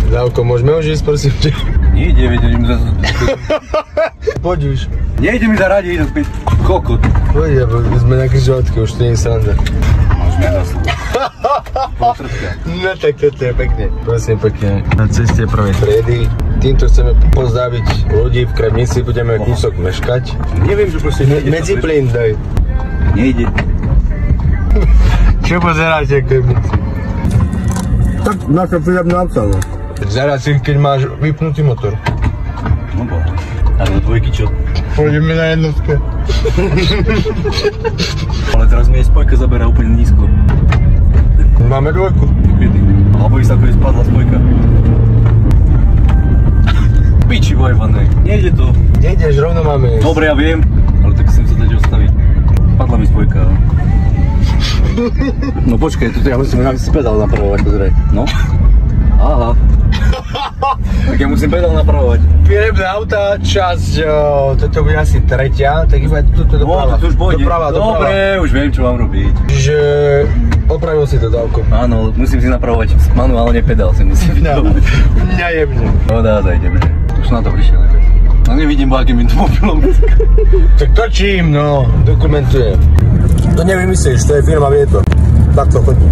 Dávko, môžeme už ísť, prosím ťa? Nejde, idem zase. Poď už. Nejde mi zaradiť, idem späť. Kokot. Poď, sme na križovatke, už to nie je sranda. Môžeme na slovo. No tak toto je pekne. Prosím pekne. Na ceste prvej triedy. Týmto chceme pozdraviť ľudí v Kremnici, budeme kúsok meškať. Neviem, že proste nejde. Medziplyn daj. Nejde. Čo pozeráte, Kremnici? Tak naša príjemná auta, no. Zaraz si, keď máš vypnutý motor. No bo. A do dvojky čo? Pôjdeme na jednotke. Ale teraz mi je spojka zaberá úplne nízko. Máme dvojku. Kedy? Alebo sa ako je spadla spojka. Piči vojvané. Nejde to. Nejdeš, rovno máme ísť. Dobre, ja viem, ale tak chcem sa dať ostaviť. Padla mi spojka. No počkaj, toto ja musím si pedál napravovať, pozrieť. No. Aha. Tak ja musím pedál napravovať. Firemné auta, časť, toto bude asi tretia, tak iba tuto doprava. No, to už pôjde. Doprava. Dobre, už viem, čo mám robiť. Že opravil si to, Dávko. Áno, musím si napravovať manuálne pedál, si musím vypravovať. Mňa jebne. No dá, ideme. Už na to prišiel. No nevidím, akým je to mobilom. Tak točím, no, dokumentujem. To nevymyslíš, to je firma, vie to. Tak to chodí.